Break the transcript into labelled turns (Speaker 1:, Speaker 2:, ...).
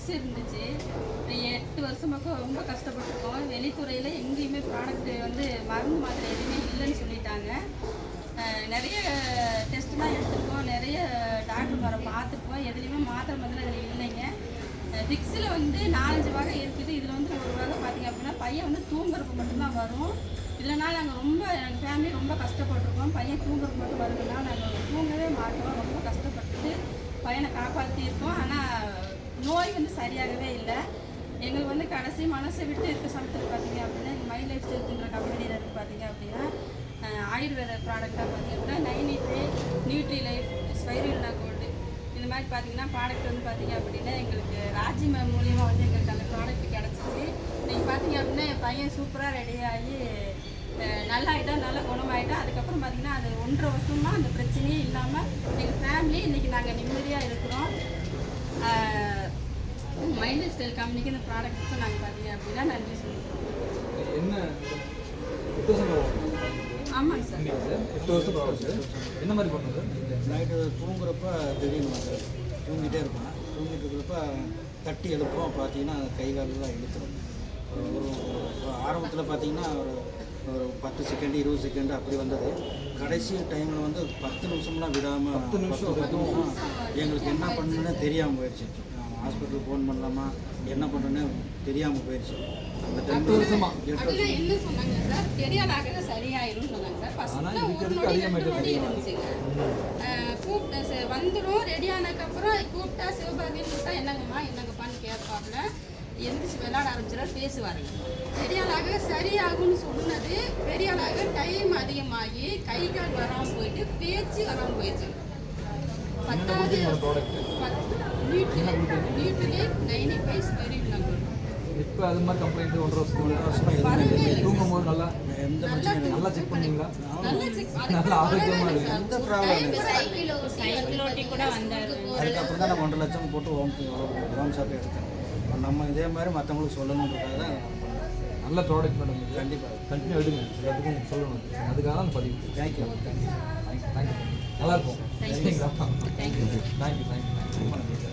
Speaker 1: Fix இருந்துச்சு. 8 வருஷமாக ரொம்ப கஷ்டப்பட்டுருக்கோம். வெளித்துறையில் எங்கேயுமே ப்ராடக்ட் வந்து மருந்து மாத்திரை எதுவுமே இல்லைன்னு சொல்லிட்டாங்க. நிறைய டெஸ்ட்லாம் எடுத்துருக்கோம், நிறைய டாக்டர் வர பார்த்துருக்கோம். எதுலேயுமே மாத்திரை மருந்து அதில் இல்லைங்க. ஃபிக்ஸில் வந்து 4-5 வகை இருக்குது. இதில் வந்து ஒரு வகை பார்த்திங்க அப்படின்னா பையன் வந்து தூங்குறப்ப மட்டும்தான் வரும். இதனால் நாங்கள் ரொம்ப எங்கள் ஃபேமிலி ரொம்ப கஷ்டப்பட்டுருக்கோம். பையன் தூங்குறப்ப மட்டும் வருதுன்னா நாங்கள் தூங்கவே மாட்டோம். ரொம்ப கஷ்டப்பட்டு பையனை காப்பாற்றியிருக்கோம். ஆனால் நோய் வந்து சரியாகவே இல்லை. எங்களுக்கு வந்து கடைசி மனசை விட்டு இருக்க சமயத்தில் பார்த்தீங்க அப்படின்னா எங்கள் மை லைஃப் ஸ்டைல்ன்ற கம்பெனியில் இருக்குது பார்த்தீங்க அப்படின்னா ஆயுர்வேத ப்ராடக்டாக பார்த்தீங்க அப்படின்னா நைனிட்ரே, நியூட்ரி லைஃப், ஸ்பைருலினா கோல்டு இந்த மாதிரி பார்த்தீங்கன்னா ப்ராடக்ட் வந்து பார்த்தீங்க அப்படின்னா எங்களுக்கு ராஜி மேம் மூலியமாக வந்து எங்களுக்கு அந்த ப்ராடக்ட் கிடச்சிச்சு. நீங்கள் பார்த்தீங்க அப்படின்னா என் பையன் சூப்பராக ரெடி ஆகி நல்லாயிட்டா, நல்லா குணமாயிட்டா. அதுக்கப்புறம் பார்த்தீங்கன்னா அது 1.5 வருஷமாக அந்த பிரச்சனையே இல்லாமல் எங்கள் ஃபேமிலி இன்றைக்கி நாங்கள் நிம்மதியாக இருக்கிறோம். மை லைஃப் ஸ்டைல் கம்பெனிக்கு இந்த ப்ராடக்ட்டுக்கு நாங்கள் பார்த்தீங்க அப்படின்னா நன்றி சொல்லிக்கிறோம்.
Speaker 2: என்ன
Speaker 1: ஆமாங்க சார்.
Speaker 2: 8 வருஷம் ப்ராடக்ட் என்ன மாதிரி பண்ணுது?
Speaker 3: நைட்டு தூங்குறப்ப திடீர்னு வந்து தூங்கிட்டே இருப்பேன். தூங்கிட்டு இருக்கிறப்ப தட்டி எழுப்போம். பார்த்தீங்கன்னா கை காலெல்லாம் இழுத்துரும். ஒரு ஆரம்பத்தில் பார்த்தீங்கன்னா ஒரு 10 செகண்ட் 20 செகண்ட் அப்படி வந்தது. கடைசி டைமில் வந்து 10 நிமிஷம்லாம் விடாமல் 10 நிமிஷம் எங்களுக்கு என்ன பண்ணணுன்னே தெரியாமல் போயிடுச்சு. ஹாஸ்பிட்டலுக்கு ஃபோன் பண்ணலாமா என்ன பண்ணுறேன்னு தெரியாமல் போயிடுச்சு. அந்த டைமில் 8 வருஷமா
Speaker 1: என்ன சொன்னாங்க சார், பெரியாளாக சரியாயிரும்னு சொன்னாங்க சார். ஃபஸ்ட்டு இருந்துச்சுங்க. கூப்பிட்டு வந்துடும். ரெடி ஆனதுக்கப்புறம் கூப்பிட்டா சிவபாதின்னு கூப்பிட்டா என்னங்கப்பான்னு கேட்பாப்புல. எந்திரிச்சு விளையாட ஆரம்பிச்சிடாரு, பேசுவாருங்க. பெரியாளாக சரியாகும்னு சொன்னது பெரியாளாக டைம் அதிகமாகி கை கால் வராமல் போயிட்டு பேச்சு வராமல் போயிடுச்சு. 10வது நியூட்ரிலே 95 ஸ்பைருலினா கோல்டு.
Speaker 2: இப்போ அது மாதிரி கம்ப்ளைண்ட் 1.5 வருஷம் தூங்கும் போது நல்லா நல்லா செக் பண்ணீங்களா? நல்லா ஆரோக்கியமாக இருக்குது.
Speaker 3: எந்த ப்ராப்ளம்
Speaker 1: சைக்கிளோட்டி கூட வந்தார்.
Speaker 3: அதுக்கப்புறம் தான் நான் 1.5 லட்சம் போட்டு ஹோம் ஷாப் எடுத்தேன். நம்ம இதே மாதிரி மற்றவங்களுக்கு சொல்லணுன்றதுக்காக தான்
Speaker 2: நல்ல ப்ராடக்ட் மேடம்.
Speaker 3: கண்டிப்பாக
Speaker 2: கண்டினியூ எடுங்க, எல்லாத்துக்கும் சொல்லணும். அதுக்காக தான் பதிவு.
Speaker 3: தேங்க்யூ.
Speaker 2: தேங்க்யூ. நல்லா இருக்கும்.
Speaker 1: தேங்க்யூ.
Speaker 2: தேங்க்யூ.